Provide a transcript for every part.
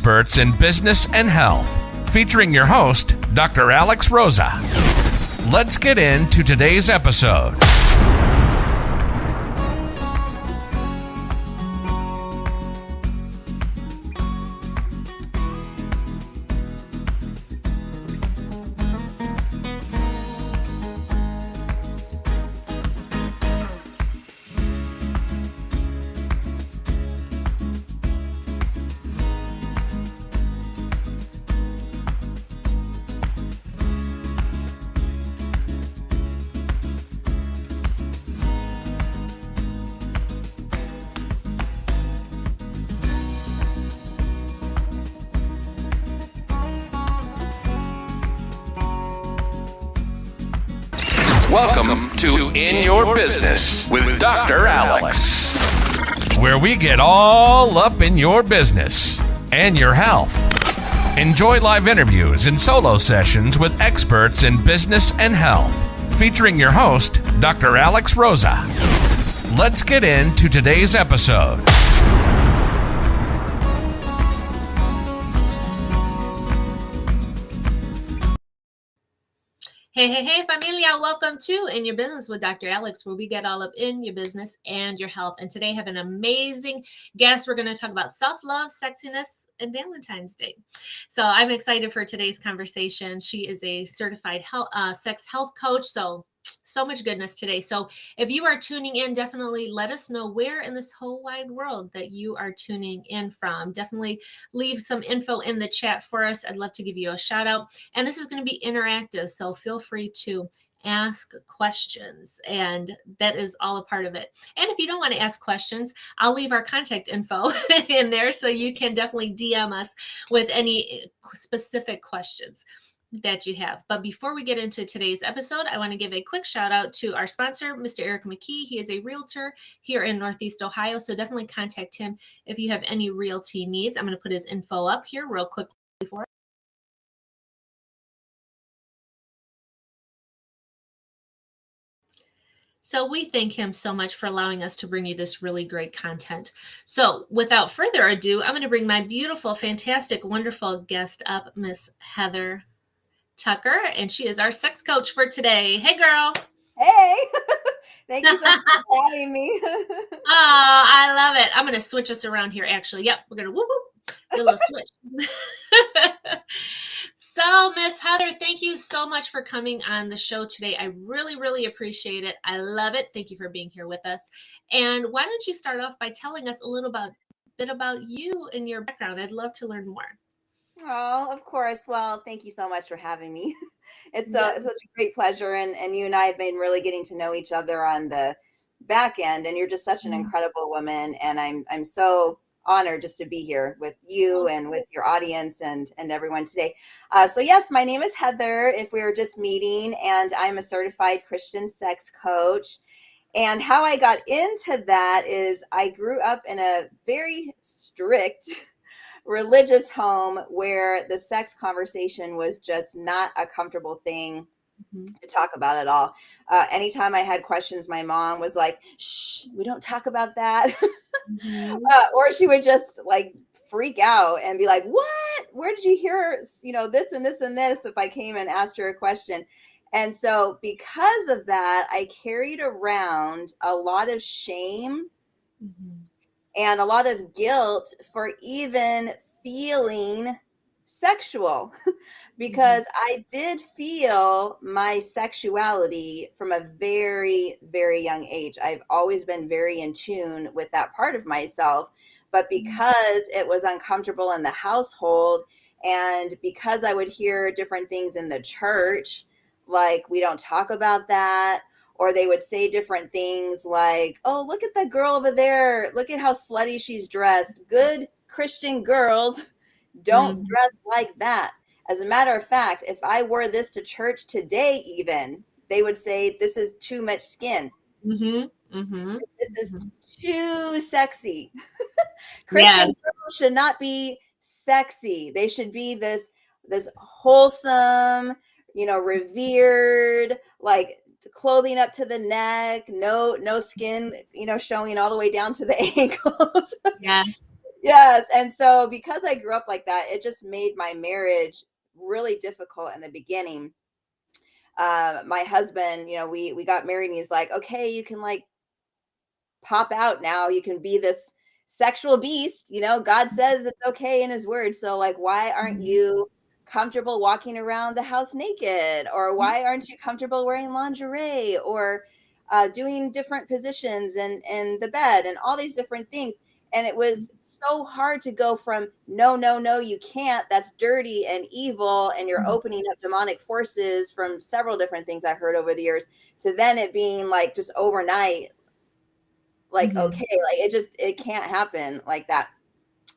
experts in business and health, featuring your host, Dr. Alex Rosa. Let's get into today's episode. Welcome to In Your Business with Dr. Alex, where we get all up in your business and your health. Enjoy live interviews and solo sessions with experts in business and health, featuring your host, Dr. Alex Rosa. Let's get into today's episode. Hey, familia. Welcome to In Your Business with Dr. Alex, where we get all up in your business and your health. And today I have an amazing guest. We're going to talk about self-love, sexiness, and Valentine's Day. So I'm excited for today's conversation. She is a certified sex health coach. So much goodness today. So if you are tuning in, definitely let us know where in this whole wide world that you are tuning in from. Definitely leave some info in the chat for us. I'd love to give you a shout out. And this is going to be interactive, so feel free to ask questions, and that is all a part of it. And if you don't want to ask questions, I'll leave our contact info in there, so you can definitely DM us with any specific questions that you have. But before we get into today's episode, I want to give a quick shout out to our sponsor, Mr. Eric McKee. He is a realtor here in Northeast Ohio, so definitely contact him if you have any realty needs. I'm going to put his info up here real quickly for it. So we thank him so much for allowing us to bring you this really great content. So without further ado, I'm going to bring my beautiful, fantastic, wonderful guest up, Miss Heather Tucker, and she is our sex coach for today. Hey, girl. Hey, thank you so much for having me. Oh, I love it. I'm going to switch us around here, actually. Yep, we're going to whoop, whoop, do a little switch. So, Miss Heather, thank you so much for coming on the show today. I really, really appreciate it. I love it. Thank you for being here with us. And why don't you start off by telling us a little bit about you and your background? I'd love to learn more. Oh, of course. Well, thank you so much for having me. It's such a great pleasure. And you and I have been really getting to know each other on the back end. And you're just such an incredible woman. And I'm so honored just to be here with you and with your audience and everyone today. So yes, my name is Heather, if we were just meeting, and I'm a certified Christian sex coach. And how I got into that is I grew up in a very strict religious home where the sex conversation was just not a comfortable thing to talk about at all. Anytime I had questions, my mom was like, shh, we don't talk about that. Or she would just like freak out and be like, what? Where did you hear, this and this and this, if I came and asked her a question? And so because of that, I carried around a lot of shame and a lot of guilt for even feeling sexual because I did feel my sexuality from a very, very young age. I've always been very in tune with that part of myself, but because it was uncomfortable in the household and because I would hear different things in the church, like we don't talk about that, or they would say different things like, oh, look at that girl over there. Look at how slutty she's dressed. Good Christian girls don't dress like that. As a matter of fact, if I wore this to church today, even, they would say, this is too much skin. This is too sexy. Christian girls should not be sexy. They should be this wholesome, revered, like clothing up to the neck, no skin, showing all the way down to the ankles. Yes. And so because I grew up like that, it just made my marriage really difficult in the beginning. My husband, we got married and he's like, okay, you can like pop out now. You can be this sexual beast. God says it's okay in his word. So, like, why aren't Mhm. you comfortable walking around the house naked? Or Mhm. why aren't you comfortable wearing lingerie or doing different positions in the bed and all these different things? And it was so hard to go from no, no, no, you can't. That's dirty and evil. And you're Mhm. opening up demonic forces from several different things I heard over the years to then it being like just overnight like, Mhm. okay, like it can't happen like that.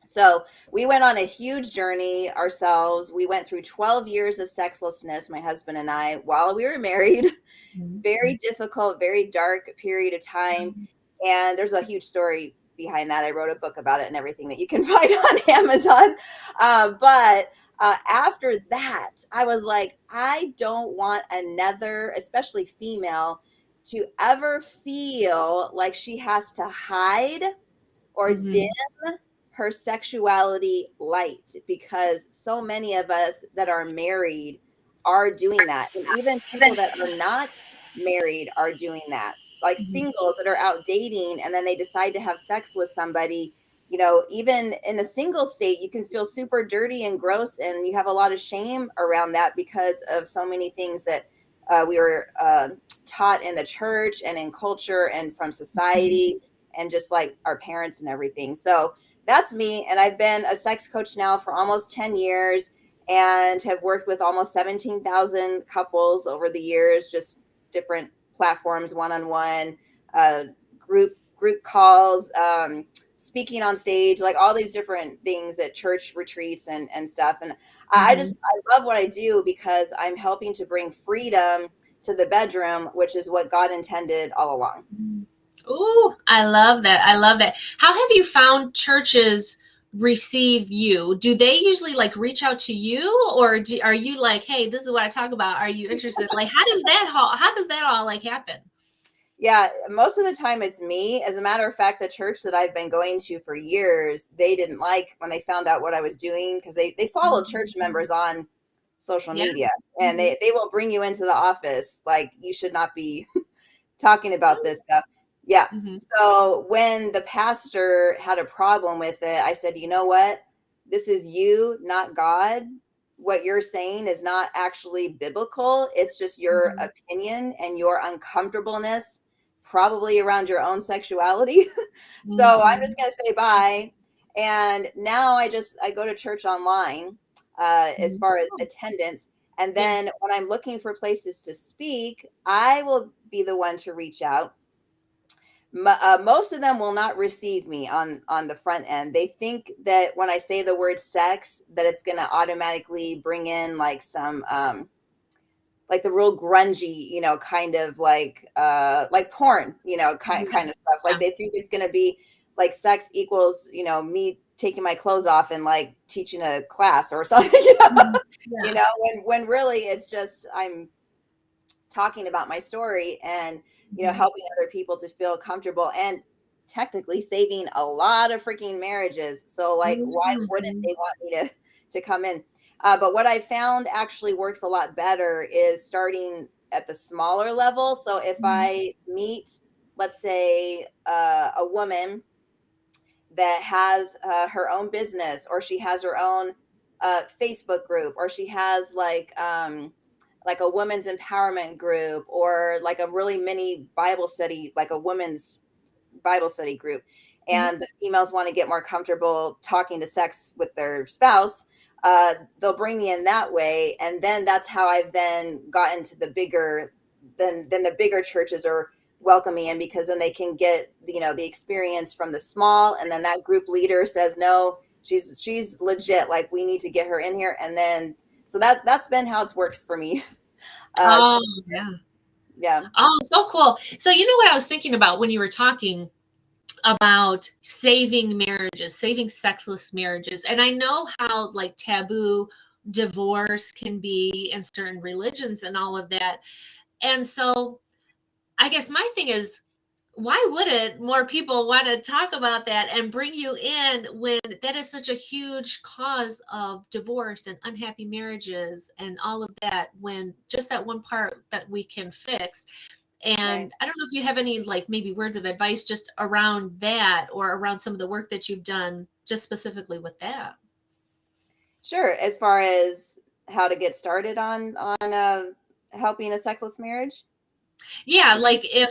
So we went on a huge journey ourselves. We went through 12 years of sexlessness, my husband and I, while we were married. Mhm. Very difficult, very dark period of time. And there's a huge story behind that. I wrote a book about it and everything that you can find on Amazon. But after that, I was like, I don't want another, especially female, to ever feel like she has to hide or dim Mhm. her sexuality light because so many of us that are married are doing that. And even people that are not married are doing that. Like Mhm. singles that are out dating and then they decide to have sex with somebody, even in a single state, you can feel super dirty and gross and you have a lot of shame around that because of so many things that we were taught in the church and in culture and from society and just like our parents and everything. So that's me. And I've been a sex coach now for almost 10 years and have worked with almost 17,000 couples over the years, just different platforms, one-on-one, uh, group calls, speaking on stage, like all these different things at church retreats and stuff. And Mhm. I love what I do because I'm helping to bring freedom to the bedroom, which is what God intended all along. Ooh, I love that. I love that. How have you found churches receive you? Do they usually like reach out to you, or are you like, hey, this is what I talk about. Are you interested? Like, how does that all like happen? Yeah, most of the time it's me. As a matter of fact, the church that I've been going to for years, they didn't like when they found out what I was doing because they follow church Mhm. members on social Yeah. media and Mhm. they will bring you into the office like you should not be talking about this stuff. Yeah. Mhm. So when the pastor had a problem with it, I said, you know what? This is you, not God. What you're saying is not actually biblical. It's just your Mhm. opinion and your uncomfortableness, probably around your own sexuality. So I'm just Mhm. going to say bye. And now I go to church online as Mhm. far as Oh, attendance. And yeah. then when I'm looking for places to speak, I will be the one to reach out. Most of them will not receive me on the front end. They think that when I say the word sex, that it's going to automatically bring in like some like the real grungy, kind of like porn, kind Yeah. of stuff. Like Yeah. they think it's going to be like sex equals, me taking my clothes off and like teaching a class or something. Mhm. Yeah. When really it's just I'm talking about my story and Mhm. helping other people to feel comfortable and technically saving a lot of freaking marriages. So like why wouldn't Mhm. they want me to come in? But what I found actually works a lot better is starting at the smaller level. So if Mhm. I meet, let's say, a woman that has her own business or she has her own Facebook group or she has like a women's empowerment group or like a really mini Bible study, like a women's Bible study group, Mhm. and the females want to get more comfortable talking to sex with their spouse, they'll bring me in that way, and then that's how I've then gotten to the bigger then the bigger churches are welcoming in because then they can get the experience from the small, and then that group leader says no, she's legit, like we need to get her in here, and then so that's been how it's worked for me. uh Oh, yeah. yeah. Oh, so cool. So you know what I was thinking about when you were talking about saving marriages, saving sexless marriages. And I know how like taboo divorce can be in certain religions and all of that. And so I guess my thing is why wouldn't more people want to talk about that and bring you in when that is such a huge cause of divorce and unhappy marriages and all of that, when just that one part that we can fix? Right. And I don't know if you have any, like, maybe words of advice just around that, or around some of the work that you've done just specifically with that. Sure. As far as how to get started on helping a sexless marriage. Yeah, like if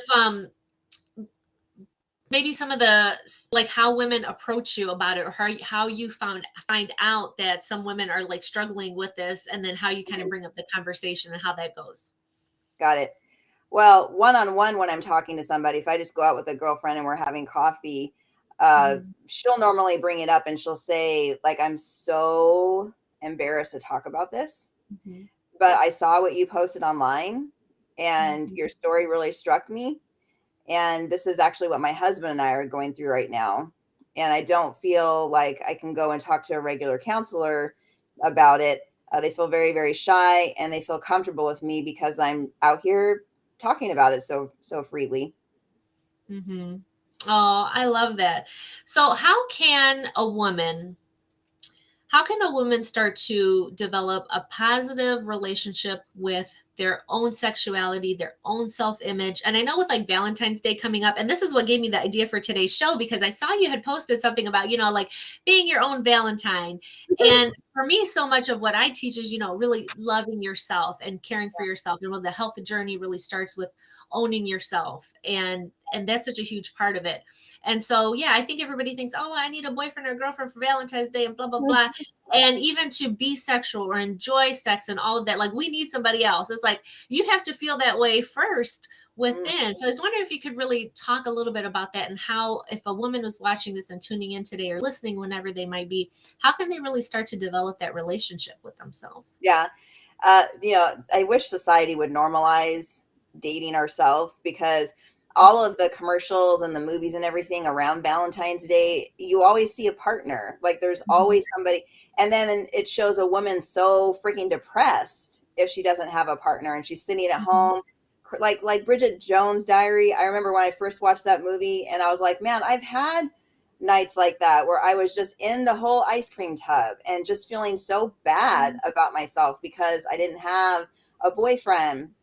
maybe some of the, like, how women approach you about it, or how you find out that some women are like struggling with this, and then how you kind of Mhm. bring up the conversation and how that goes. Got it. Well, one on one, when I'm talking to somebody, if I just go out with a girlfriend and we're having coffee, Mhm. she'll normally bring it up and she'll say, like, I'm so embarrassed to talk about this, Mhm. but I saw what you posted online and Mhm. your story really struck me. And this is actually what my husband and I are going through right now. And I don't feel like I can go and talk to a regular counselor about it. They feel very, very shy and they feel comfortable with me because I'm out here talking about it so freely. Mhm. Oh, I love that. So how can a woman start to develop a positive relationship with their own sexuality, their own self-image? And I know with like Valentine's Day coming up, and this is what gave me the idea for today's show, because I saw you had posted something about, like being your own Valentine. And for me, so much of what I teach is, really loving yourself and caring for yourself. And when the health journey really starts with owning yourself. And that's such a huge part of it. And so, yeah, I think everybody thinks, oh, I need a boyfriend or a girlfriend for Valentine's Day and blah, blah, blah. And even to be sexual or enjoy sex and all of that, like, we need somebody else. It's like you have to feel that way first Mm. within. So I was wondering if you could really talk a little bit about that, and how, if a woman is watching this and tuning in today or listening whenever they might be, how can they really start to develop that relationship with themselves? Yeah. I wish society would normalize dating ourselves because all of the commercials and the movies and everything around Valentine's Day, you always see a partner. Like there's Mhm. always somebody. And then it shows a woman so freaking depressed if she doesn't have a partner and she's sitting at Mhm. home. Like Bridget Jones' Diary. I remember when I first watched that movie and I was like, man, I've had nights like that where I was just in the whole ice cream tub and just feeling so bad about myself because I didn't have a boyfriend,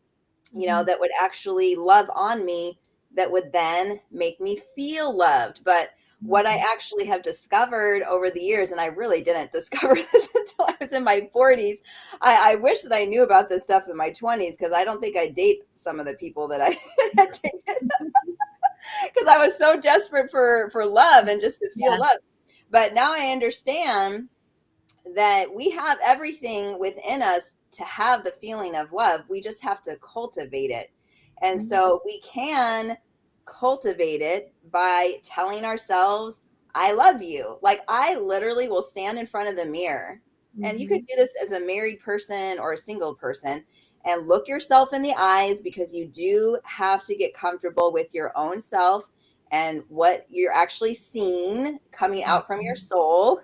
Mhm. that would actually love on me, that would then make me feel loved. But what I Mhm. actually have discovered over the years, and I really didn't discover this until I was in my 40s. I wish that I knew about this stuff in my 20s because I don't think I date some of the people that I had dated because I was so desperate for love and just to feel Yeah. love. But now I understand that we have everything within us to have the feeling of love. We just have to cultivate it. And Mhm. so we can cultivate it by telling ourselves, I love you. Like I literally will stand in front of the mirror. And you could Mhm. do this as a married person or a single person and look yourself in the eyes because you do have to get comfortable with your own self and what you're actually seeing coming out from your Mhm. soul.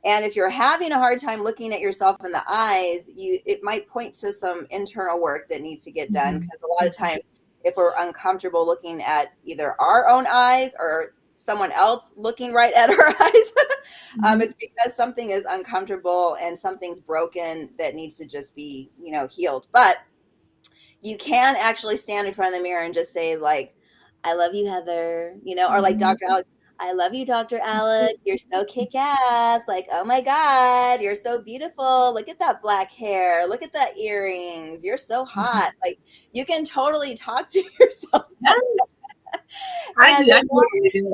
And if you're having a hard time looking at yourself in the eyes, it might point to some internal work that needs to get done Mhm. because a lot of Mhm. times if we're uncomfortable looking at either our own eyes or someone else looking right at our eyes, Mhm. it's because something is uncomfortable and something's broken that needs to just be, healed. But you can actually stand in front of the mirror and just say like, I love you, Heather, or like Mhm. Dr. Alex, I love you, Dr. Alex. You're so kick ass. Like, oh my God, you're so beautiful. Look at that black hair. Look at that earrings. You're so hot. Mhm. Like, you can totally talk to yourself. Yes, I And do. the I more, totally do.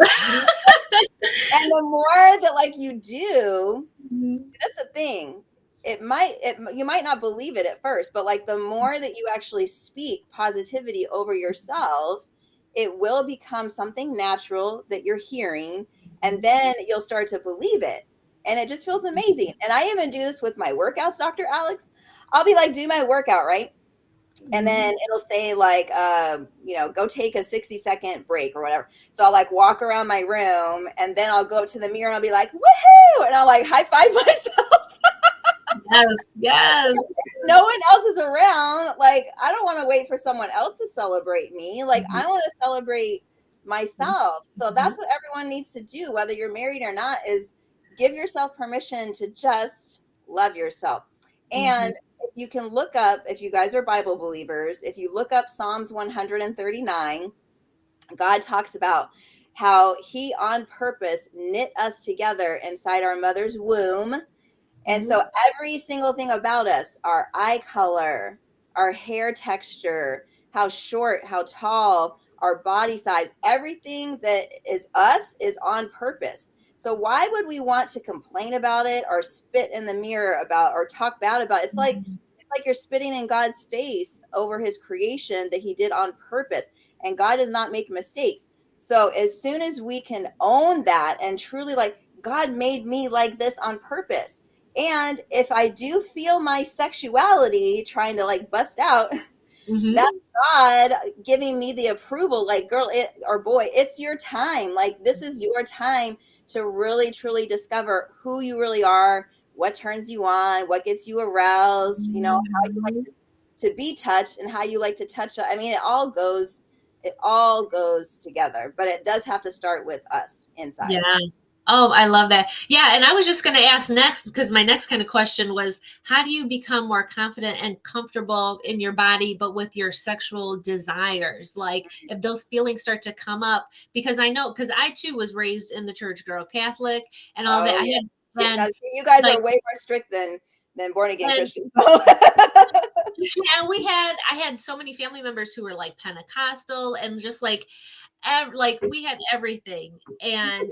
and the more that like you do, Mhm. that's the thing. You might not believe it at first, but like the more that you actually speak positivity over yourself, it will become something natural that you're hearing, and then you'll start to believe it. And it just feels amazing. And I even do this with my workouts, Dr. Alex. I'll be like, do my workout, right? And Mhm. then it'll say like go take a 60-second break or whatever. So I'll like walk around my room and then I'll go up to the mirror and I'll be like, woohoo, and I'll like high five myself. Yes, yes. No one else is around. Like, I don't want to wait for someone else to celebrate me. Like, Mhm. I want to celebrate myself. So that's what everyone needs to do, whether you're married or not, is give yourself permission to just love yourself. And if you can look up, if you guys are Bible believers, if you look up Psalms 139, God talks about how he on purpose knit us together inside our mother's womb. And so every single thing about us, our eye color, our hair texture, how short, how tall, our body size, everything that is us is on purpose. So why would we want to complain about it or spit in the mirror about or talk bad about it? It's like you're spitting in God's face over his creation that he did on purpose. And God does not make mistakes. So as soon as we can own that and truly like, God made me like this on purpose. And if I do feel my sexuality trying to like bust out, that's God giving me the approval, like, girl, or boy, it's your time. Like, this is your time to really, truly discover who you really are, what turns you on, what gets you aroused, you know, how you like to be touched and how you like to touch. I mean, it all goes together, but it does have to start with us inside. Yeah. Oh, I love that. Yeah. And I was just going to ask next, because my next kind of question was, how do you become more confident and comfortable in your body, but with your sexual desires? Like if those feelings start to come up, because I know, because I too was raised in the church girl, Catholic and all that. Oh, I yes. had, Now, and see, you guys like, are way more strict than born again and Christians. and I had so many family members who were like Pentecostal and just like we had everything. And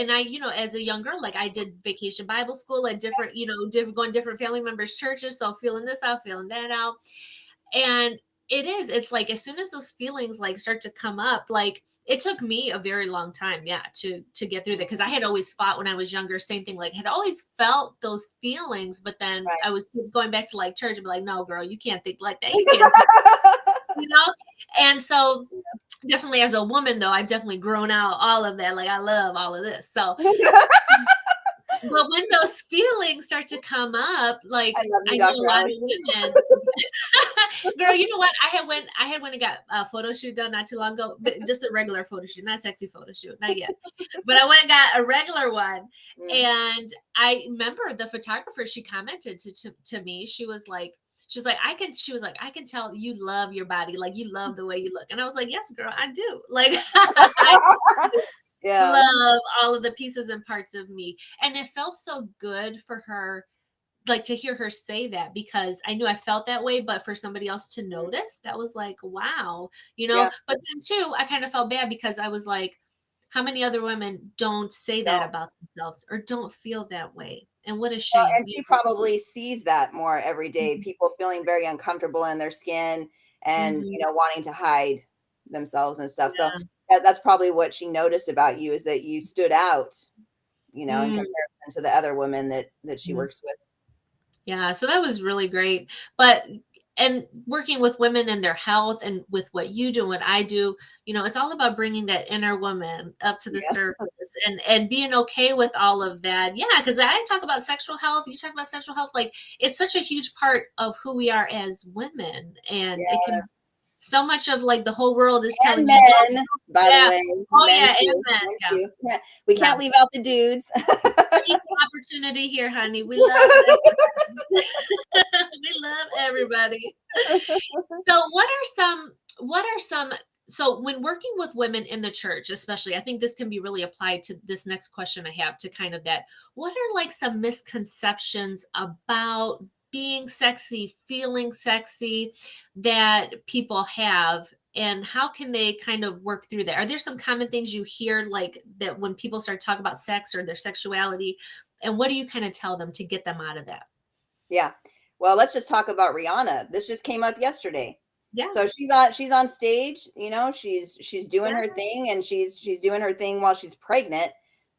I you know, as a young girl, like I did vacation Bible school at different, you know, going different family members churches, so feeling this out, feeling that out. And it's like as soon as those feelings like start to come up, like it took me a very long time, yeah, to get through that, because I had always fought when I was younger, same thing, like had always felt those feelings, but then Right. I was going back to like church and be like, no girl, you can't think like that, you can't do, you know. And so definitely as a woman though, I've definitely grown out all of that, like I love all of this. So but when those feelings start to come up, like I love I you, know Dr. a lot of Alex. women. Girl, you know what? I had went and got a photo shoot done not too long ago, but just a regular photo shoot, not sexy photo shoot, not yet. But I went and got a regular one, and I remember the photographer. She commented to me. She was like, she was like, I can tell you love your body, like you love the way you look. And I was like, yes, girl, I do. Like, I Yeah. love all of the pieces and parts of me, and it felt so good for her, like to hear her say that, because I knew I felt that way, but for somebody else to notice, that was like, wow, you know. Yeah. But then too, I kind of felt bad because I was like, how many other women don't say that No. about themselves or don't feel that way? And what a Well, shame. and she probably sees that more every day. People feeling very uncomfortable in their skin and, Mhm. you know, wanting to hide themselves and stuff. So Yeah. that's probably what she noticed about you, is that you stood out, you know, in Mm. comparison to the other women that she Mhm. works with. Yeah, so that was really great. But and working with women and their health and with what you do and what I do, you know, it's all about bringing that inner woman up to the Yeah. surface and being okay with all of that. Yeah, because I talk about sexual health, you talk about sexual health, like it's such a huge part of who we are as women, and it can Yes. so much of like the whole world is And telling you, men, by the yeah, way, oh men yeah, too. amen, Men yeah, too. Yeah. We yeah. can't leave out the dudes. Equal opportunity here, honey. We love everybody. We love everybody. So what are some so when working with women in the church, especially, I think this can be really applied to this next question I have, to kind of that, what are like some misconceptions about being sexy, feeling sexy, that people have, and how can they kind of work through that? Are there some common things you hear, like that when people start talking about sex or their sexuality, and what do you kind of tell them to get them out of that? Yeah. Well, let's just talk about Rihanna. This just came up yesterday. Yeah. So she's on stage, you know, she's doing her Yeah. thing, and she's doing her thing while she's pregnant.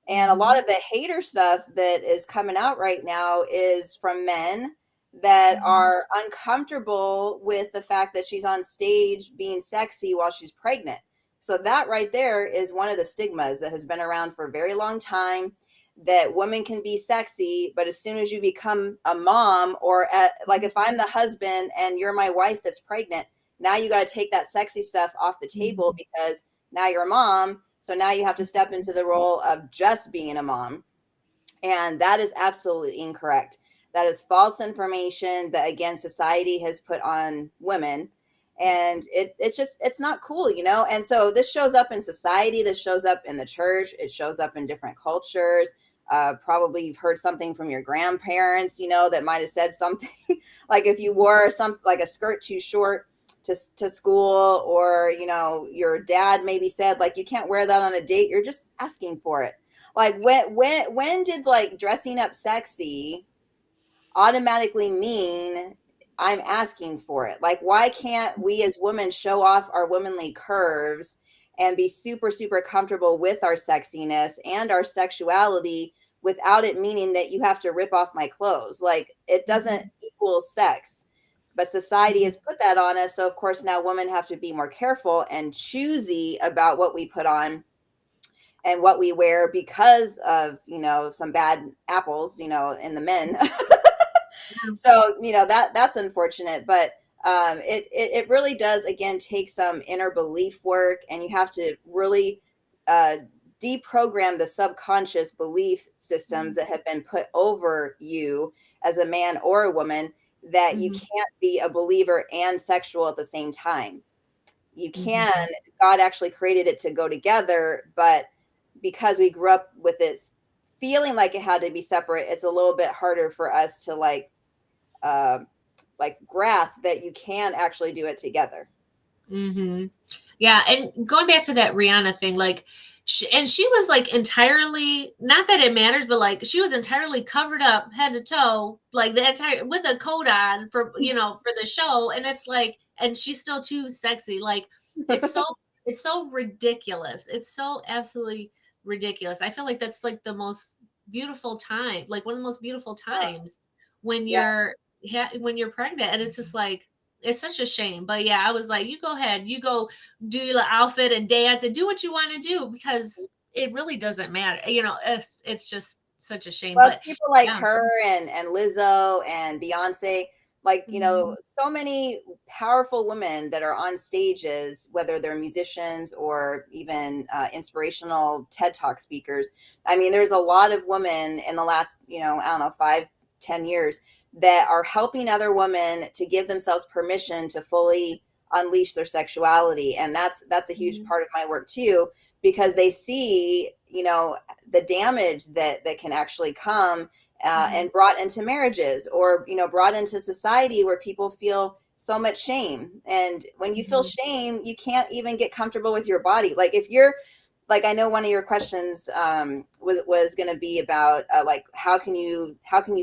And a lot Mhm. of the hater stuff that is coming out right now is from men that Mhm. are uncomfortable with the fact that she's on stage being sexy while she's pregnant. So that right there is one of the stigmas that has been around for a very long time, that women can be sexy, but as soon as you become a mom, or like if I'm the husband and you're my wife that's pregnant, now you got to take that sexy stuff off the table, Mhm. because now you're a mom. So now you have to step into the role of just being a mom. And that is absolutely incorrect. That is false information that, again, society has put on women. And it's not cool, you know? And so this shows up in society, this shows up in the church, it shows up in different cultures. Probably you've heard something from your grandparents, you know, that might have said something like if you wore something like a skirt too short to school, or, you know, your dad maybe said like, you can't wear that on a date, you're just asking for it. Like when did like dressing up sexy automatically mean I'm asking for it? Like, why can't we as women show off our womanly curves and be super, super comfortable with our sexiness and our sexuality without it meaning that you have to rip off my clothes? Like, it doesn't equal sex. But society has put that on us. So, of course, now women have to be more careful and choosy about what we put on and what we wear because of, you know, some bad apples, you know, in the men. So, you know, that's unfortunate, but it really does, again, take some inner belief work, and you have to really uh, deprogram the subconscious belief systems that have been put over you as a man or a woman, that you can't be a believer and sexual at the same time. You can. God actually created it to go together, but because we grew up with it feeling like it had to be separate, it's a little bit harder for us to uh, like grasp that you can actually do it together. Yeah, and going back to that Rihanna thing, like, she was like entirely, not that it matters, but like she was entirely covered up head to toe, like the entire with a coat on for, you know, for the show, and it's like, and she's still too sexy. Like, it's so it's so ridiculous. It's so absolutely ridiculous. I feel like that's like the most beautiful time, like one of the most beautiful times when Yeah. when you're pregnant, and it's just like, it's such a shame. But yeah, I was like, you go ahead, you go do your outfit and dance and do what you want to do, because it really doesn't matter. You know, it's just such a shame. Well, But people like yeah. her and Lizzo and Beyonce, like, you know, so many powerful women that are on stages, whether they're musicians or even inspirational TED Talk speakers. I mean, there's a lot of women in the last, you know, I don't know, 5-10 years that are helping other women to give themselves permission to fully unleash their sexuality. And that's a huge part of my work too, because they see, you know, the damage that can actually come and brought into marriages, or, you know, brought into society where people feel so much shame. And when you feel shame, you can't even get comfortable with your body. Like, if you're like, I know one of your questions was going to be about like, how can you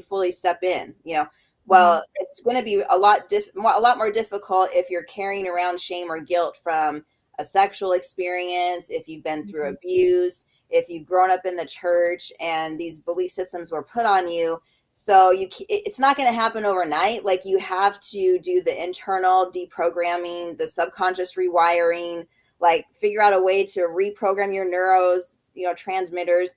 fully step in, you know? Well, it's going to be a lot more difficult if you're carrying around shame or guilt from a sexual experience, if you've been through abuse, if you've grown up in the church and these belief systems were put on you. So it's not going to happen overnight. Like, you have to do the internal deprogramming, the subconscious rewiring, like figure out a way to reprogram your neurons, you know, transmitters,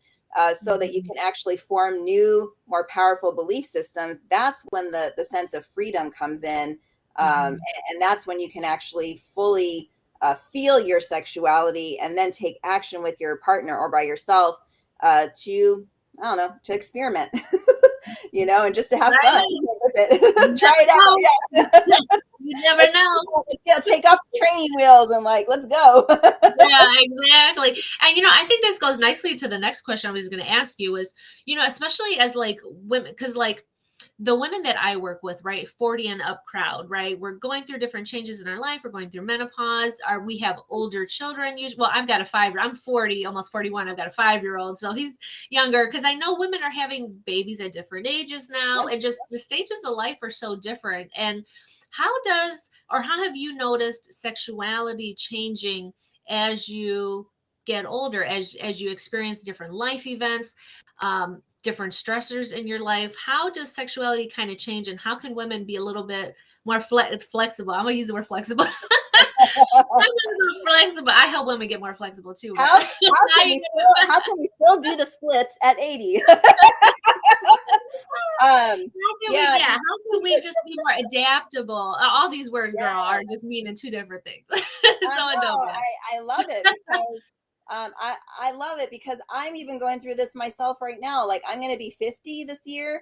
so that you can actually form new, more powerful belief systems. That's when the sense of freedom comes in. And that's when you can actually fully feel your sexuality, and then take action with your partner or by yourself to, I don't know, to experiment, you know, and just to have fun with it. Try it out. Yeah. You never know. Yeah, take off the training wheels and like, let's go. Yeah, exactly. And, you know, I think this goes nicely to the next question I was going to ask you is, you know, especially as like women, because like the women that I work with, right, 40 and up crowd, right, we're going through different changes in our life. We're going through menopause. We have older children. Well, I've got I'm 40, almost 41. I've got a 5-year-old. So he's younger, because I know women are having babies at different ages now, and just the stages of life are so different. And how have you noticed sexuality changing as you get older, as you experience different life events? different stressors in your life. How does sexuality kind of change, and how can women be a little bit more flexible? I'm gonna use the word flexible. Flexible. I help women get more flexible too. But How can we still do the splits at 80? Yeah, how can we just be more adaptable? All these words, girl, yeah. are just meaning two different things. I So I know know. that. I love it because I love it because I'm even going through this myself right now. Like I'm going to be 50 this year,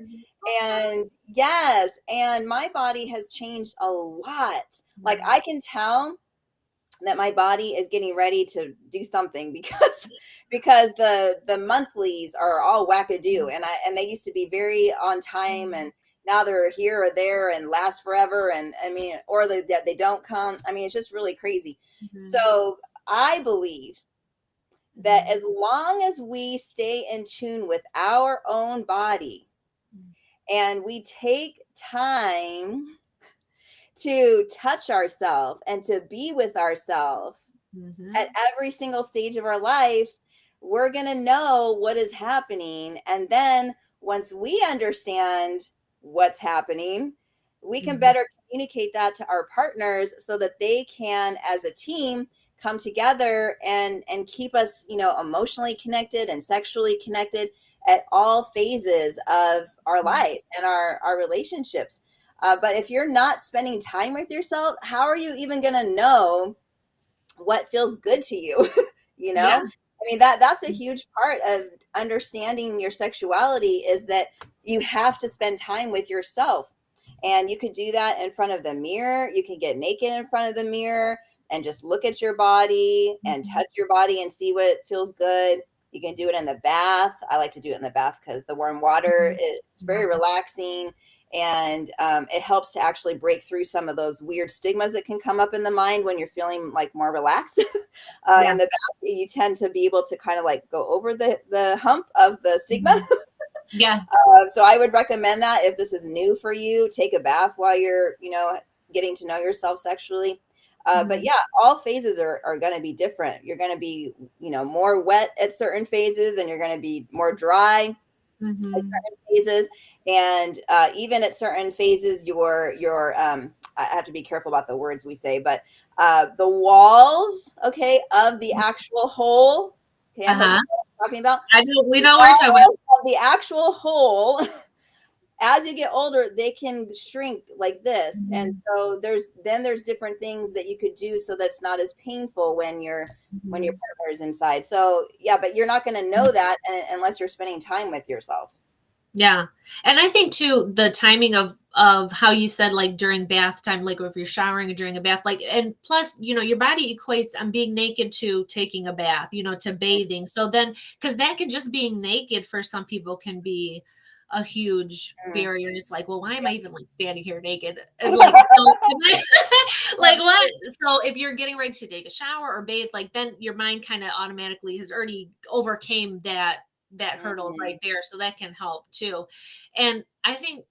and yes, and my body has changed a lot. Like I can tell that my body is getting ready to do something because the monthlies are all wackadoo, and they used to be very on time, and now they're here or there and last forever, and I mean, or they don't come. I mean, it's just really crazy. So I believe that as long as we stay in tune with our own body and we take time to touch ourselves and to be with ourselves at every single stage of our life, we're going to know what is happening. And then once we understand what's happening, we can better communicate that to our partners so that they can, as a team, come together and keep us, emotionally connected and sexually connected at all phases of our life and our relationships. But if you're not spending time with yourself, how are you even going to know what feels good to you? Yeah. I mean, that's a huge part of understanding your sexuality, is that you have to spend time with yourself. And you could do that in front of the mirror. You can get naked in front of the mirror and just look at your body and touch your body and see what feels good. You can do it in the bath. I like to do it in the bath because the warm water is very relaxing, and it helps to actually break through some of those weird stigmas that can come up in the mind when you're feeling like more relaxed. In the bath, you tend to be able to kind of like go over the hump of the stigma. Yeah. So I would recommend that if this is new for you, take a bath while you're, getting to know yourself sexually. But yeah, all phases are going to be different. You're going to be, more wet at certain phases, and you're going to be more dry at certain phases. And even at certain phases, I have to be careful about the words we say, but the walls, okay, of the actual hole. Okay, I know what I'm talking about. I know, we know what you're talking about. Of the actual hole, as you get older, they can shrink like this. And so there's different things that you could do so that's not as painful when your partner is inside. So yeah, but you're not going to know that unless you're spending time with yourself. Yeah. And I think too, the timing of how you said, like during bath time, like if you're showering or during a bath, like, and plus, your body equates being naked to taking a bath, to bathing. So then, because that can just being naked for some people can be a huge barrier. And it's like, well, why am I even like standing here naked? And like, like what? So if you're getting ready to take a shower or bathe, like then your mind kind of automatically has already overcame that hurdle right there. So that can help too. And I think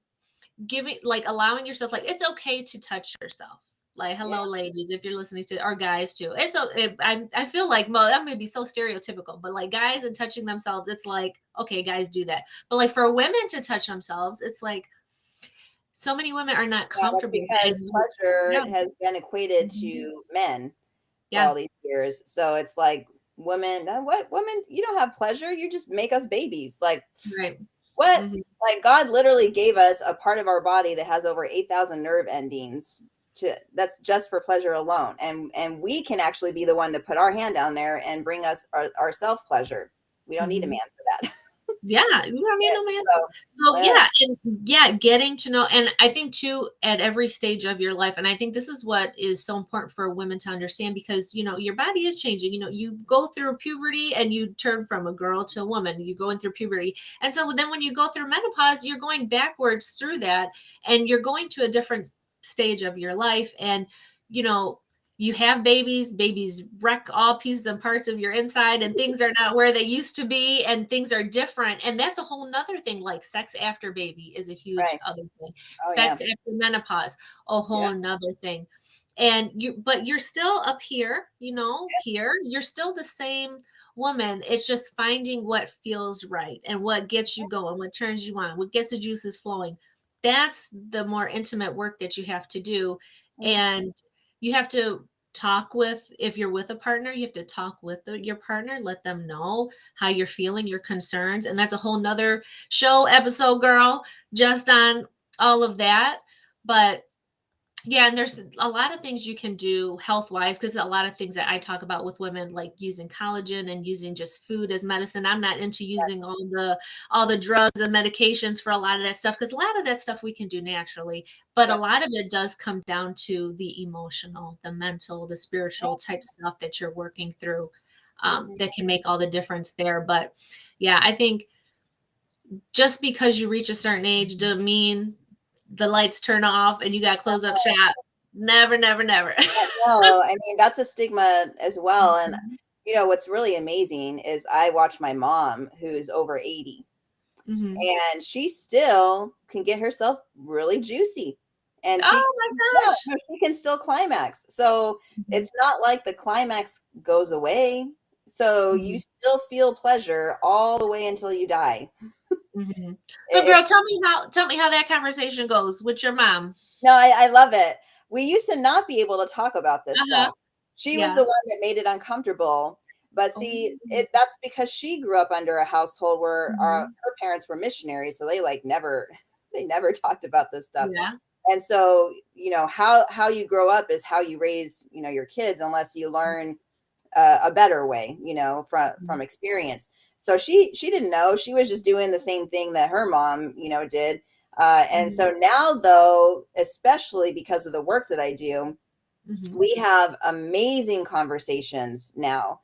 allowing yourself, like, it's okay to touch yourself. Like, hello, ladies, if you're listening to, or guys too. I feel like, well, that may be so stereotypical, but like guys and touching themselves, it's like, okay, guys do that. But like for women to touch themselves, it's like, so many women are not comfortable. That's because pleasure has been equated to men for all these years. So it's like, women, you don't have pleasure, you just make us babies. Like, what? Like, God literally gave us a part of our body that has over 8,000 nerve endings that's just for pleasure alone, and we can actually be the one to put our hand down there and bring us our self pleasure. We don't need a man for that. Yeah, you don't need no man. So getting to know, and I think too, at every stage of your life, and I think this is what is so important for women to understand, because your body is changing. You go through puberty and you turn from a girl to a woman. You go in through puberty, and so then when you go through menopause, you're going backwards through that, and you're going to a different stage of your life, and you have babies wreck all pieces and parts of your inside, and things are not where they used to be, and things are different. And that's a whole nother thing. Like sex after baby is a huge other thing. Sex after menopause, a whole nother thing. and but you're still up here, here, you're still the same woman. It's just finding what feels right and what gets you going, what turns you on, what gets the juices flowing. That's the more intimate work that you have to do. And you have to talk with, if you're with a partner, you have to talk with your partner, let them know how you're feeling, your concerns. And that's a whole nother show episode, girl, just on all of that. But yeah, and there's a lot of things you can do health wise, because a lot of things that I talk about with women, like using collagen and using just food as medicine. I'm not into using all the drugs and medications for a lot of that stuff, because a lot of that stuff we can do naturally, but a lot of it does come down to the emotional, the mental, the spiritual type stuff that you're working through, that can make all the difference there. But yeah, I think just because you reach a certain age doesn't mean the lights turn off and you got to close up shop. Never, never, never. No, I mean, that's a stigma as well. And, what's really amazing is I watch my mom, who's over 80, and she still can get herself really juicy. And Oh my gosh. she can still climax. So it's not like the climax goes away. So you still feel pleasure all the way until you die. So girl, tell me how that conversation goes with your mom. No, I love it. We used to not be able to talk about this stuff. She was the one that made it uncomfortable. But see, that's because she grew up under a household where her parents were missionaries, so they they never talked about this stuff. Yeah. And so, how you grow up is how you raise, your kids, unless you learn a better way, from experience. So she didn't know. She was just doing the same thing that her mom, did. And so now, though, especially because of the work that I do, we have amazing conversations now.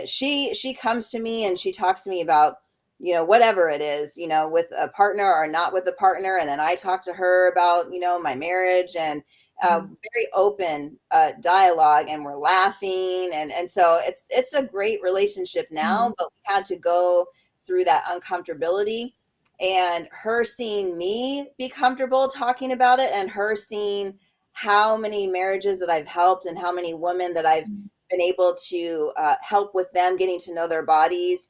She comes to me and she talks to me about, whatever it is, with a partner or not with a partner. And then I talk to her about, my marriage, and very open dialogue, and we're laughing. And so it's a great relationship now, but we had to go through that uncomfortability, and her seeing me be comfortable talking about it, and her seeing how many marriages that I've helped and how many women that I've been able to help with them getting to know their bodies,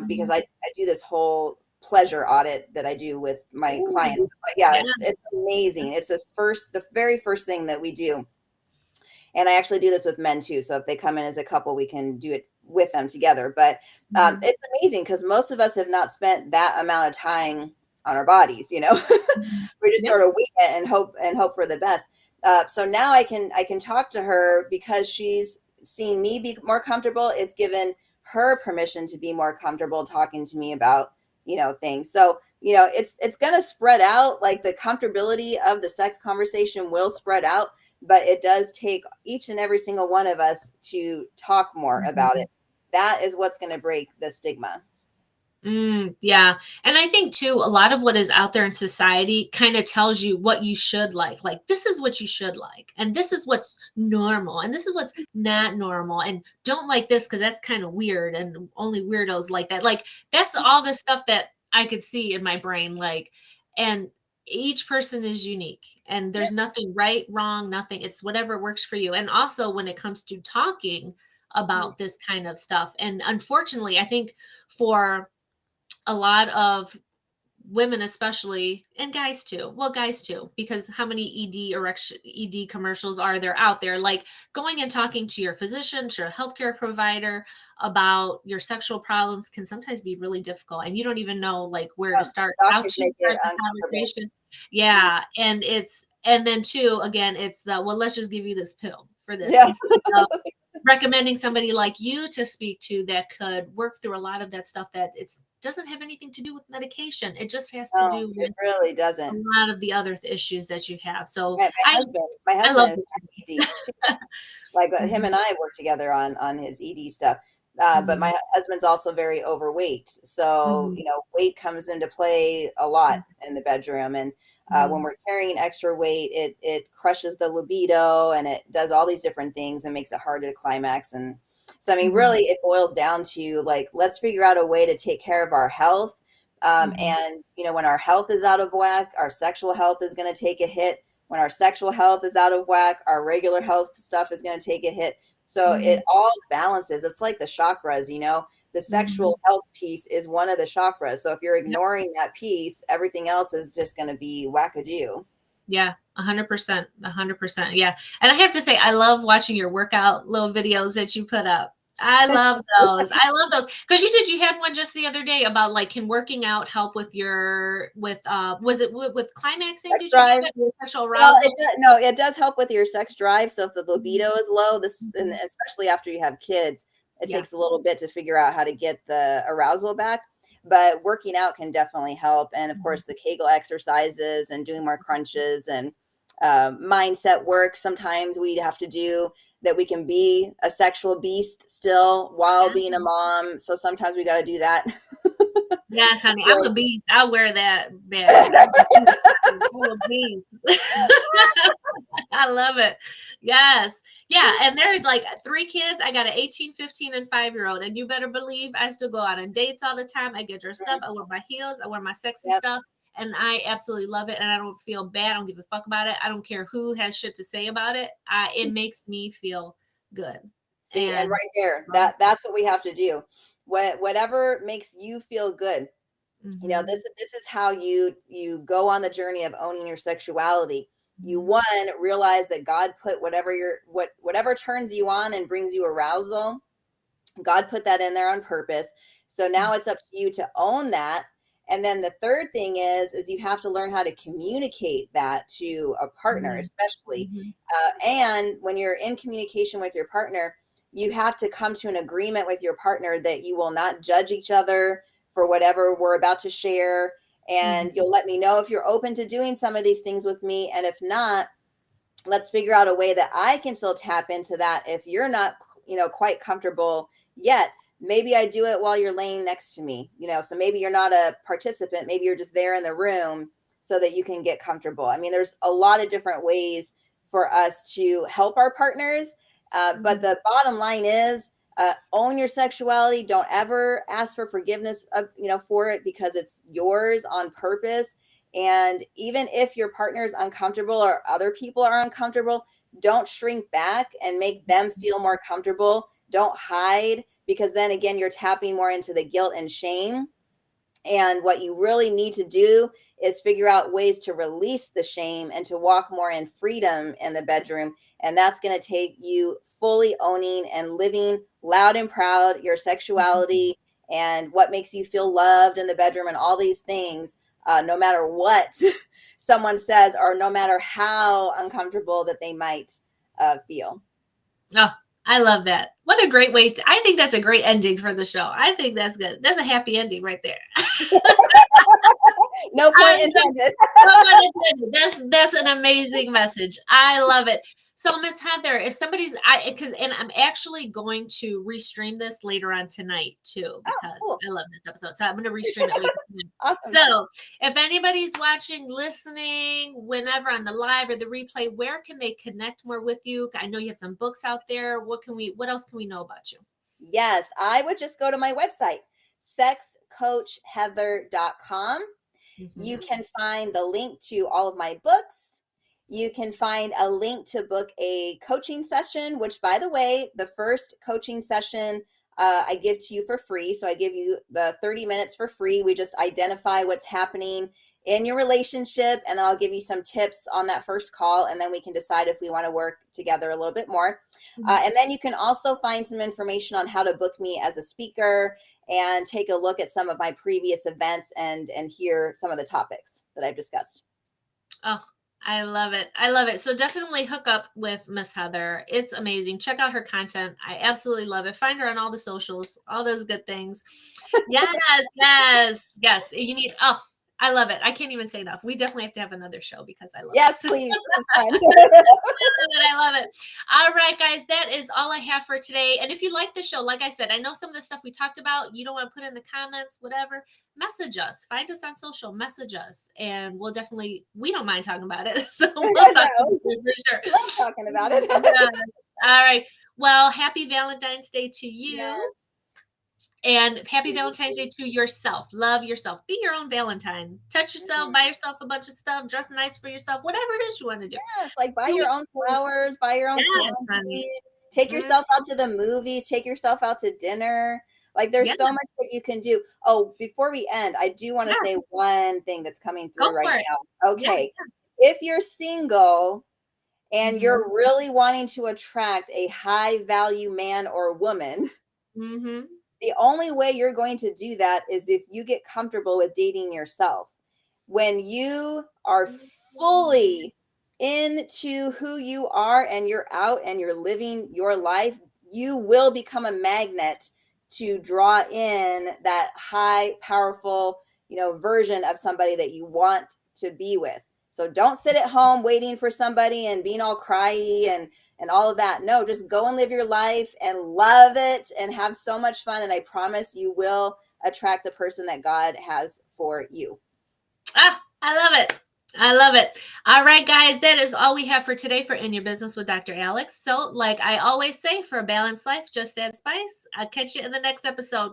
because I do this whole pleasure audit that I do with my clients. But yeah, it's amazing. It's the very first thing that we do. And I actually do this with men too. So if they come in as a couple, we can do it with them together. But it's amazing because most of us have not spent that amount of time on our bodies. We just sort of wing it and hope for the best. So now I can talk to her because she's seen me be more comfortable. It's given her permission to be more comfortable talking to me about, things. So, it's going to spread out. Like, the comfortability of the sex conversation will spread out, but it does take each and every single one of us to talk more about it. That is what's going to break the stigma. Yeah. And I think too, a lot of what is out there in society kind of tells you what you should like. Like, this is what you should like. And this is what's normal. And this is what's not normal. And don't like this because that's kind of weird. And only weirdos like that. Like, that's all the stuff that I could see in my brain. Like, and each person is unique. And there's nothing right, wrong, nothing. It's whatever works for you. And also when it comes to talking about this kind of stuff. And unfortunately, I think for a lot of women, especially, and guys too, because how many ED commercials are there out there? Like, going and talking to your physician, to your healthcare provider about your sexual problems can sometimes be really difficult, and you don't even know like where to start, how to start the conversation. Yeah. And then too, again, it's well, let's just give you this pill for this. Recommending somebody like you to speak to that could work through a lot of that stuff that doesn't have anything to do with medication. It just has to do with it really doesn't. a lot of the other issues that you have. So my husband is ED too. Like, him and I work together on his ED stuff. But my husband's also very overweight. So, weight comes into play a lot in the bedroom. And when we're carrying extra weight, it crushes the libido, and it does all these different things and makes it hard to climax. And so, I mean, really, it boils down to like, let's figure out a way to take care of our health. And, when our health is out of whack, our sexual health is going to take a hit. When our sexual health is out of whack, our regular health stuff is going to take a hit. So it all balances. It's like the chakras, the sexual health piece is one of the chakras. So if you're ignoring that piece, everything else is just going to be wackadoo. Yeah, 100%, 100%. Yeah. And I have to say, I love watching your workout little videos that you put up. I love those. I love those. Because you had one just the other day about like, can working out help with was it with climaxing? Sex Did you have drive. it with sexual Well, arousal? it does help with your sex drive. So if the libido is low, and especially after you have kids, it Yeah. takes a little bit to figure out how to get the arousal back. But working out can definitely help. And of course, the Kegel exercises and doing more crunches and mindset work. Sometimes we have to do that. We can be a sexual beast still while being a mom. So sometimes we got to do that. Yes, honey. I'm a beast. I'll wear that badge. I'm a beast. I love it. Yes. Yeah. And there's like 3 kids. I got an 18, 15, and 5-year-old. And you better believe I still go out on dates all the time. I get dressed up. I wear my heels. I wear my sexy stuff. And I absolutely love it. And I don't feel bad. I don't give a fuck about it. I don't care who has shit to say about it. It makes me feel good. See, and right there, that's what we have to do. Whatever makes you feel good. This is how you go on the journey of owning your sexuality. You realize that God put whatever turns you on and brings you arousal, God put that in there on purpose. So now it's up to you to own that. And then the third thing is you have to learn how to communicate that to a partner, especially. And when you're in communication with your partner, you have to come to an agreement with your partner that you will not judge each other for whatever we're about to share. And you'll let me know if you're open to doing some of these things with me. And if not, let's figure out a way that I can still tap into that. If you're not, quite comfortable yet, maybe I do it while you're laying next to me, so maybe you're not a participant. Maybe you're just there in the room so that you can get comfortable. I mean, there's a lot of different ways for us to help our partners. But the bottom line is, own your sexuality. Don't ever ask for forgiveness, for it, because it's yours on purpose. And even if your partner is uncomfortable or other people are uncomfortable, don't shrink back and make them feel more comfortable. Don't hide, because then again, you're tapping more into the guilt and shame. And what you really need to do is figure out ways to release the shame and to walk more in freedom in the bedroom. And that's going to take you fully owning and living loud and proud your sexuality and what makes you feel loved in the bedroom and all these things, no matter what someone says or no matter how uncomfortable that they might feel. Oh, I love that. What a great way I think that's a great ending for the show. I think that's good. That's a happy ending right there. No pun intended. No pun intended. That's an amazing message. I love it. So, Miss Heather, if somebody's, and I'm actually going to restream this later on tonight too, because cool. I love this episode. So I'm going to restream it later tonight. Awesome. So if anybody's watching, listening, whenever on the live or the replay, where can they connect more with you? I know you have some books out there. What else can we know about you? Yes, I would just go to my website, sexcoachheather.com. You can find the link to all of my books. You can find a link to book a coaching session, which, by the way, the first coaching session I give to you for free. So I give you the 30 minutes for free. We just identify what's happening in your relationship, and then I'll give you some tips on that first call, and then we can decide if we want to work together a little bit more. And then you can also find some information on how to book me as a speaker and take a look at some of my previous events and hear some of the topics that I've discussed. Oh, I love it. I love it. So definitely hook up with Miss Heather. It's amazing. Check out her content. I absolutely love it. Find her on all the socials, all those good things. Yes, yes, yes. You need, I love it. I can't even say enough. We definitely have to have another show because I love it. Yes, please. It's fun. I love it. All right, guys, that is all I have for today. And if you like the show, like I said, I know some of the stuff we talked about, you don't want to put in the comments, whatever, message us. Find us on social, message us. And we don't mind talking about it. So we'll talk about it for sure. I love talking about it. All right. Well, happy Valentine's Day to you. Yes. And happy Valentine's Day to yourself. Love yourself. Be your own Valentine. Touch yourself, buy yourself a bunch of stuff, dress nice for yourself, whatever it is you want to do. Yes, like buy Do your it. own flowers, buy your own Yes, honey. candy, take Mm, yourself out to the movies, take yourself out to dinner. Like there's yeah, so much that you can do. Oh, before we end, I do want to yeah. say one thing that's coming Go through right for it. now. Yeah. Okay. If you're single and Mm-hmm. you're really wanting to attract a high value man or woman, Mm-hmm. the only way you're going to do that is if you get comfortable with dating yourself. When you are fully into who you are and you're out and you're living your life, you will become a magnet to draw in that high, powerful, version of somebody that you want to be with. So don't sit at home waiting for somebody and being all cryy and all of that. No, just go and live your life and love it and have so much fun. And I promise you will attract the person that God has for you. Ah, I love it. I love it. All right, guys, that is all we have for today for In Your Business with Dr. Alex. So, like I always say, for a balanced life, just add spice. I'll catch you in the next episode.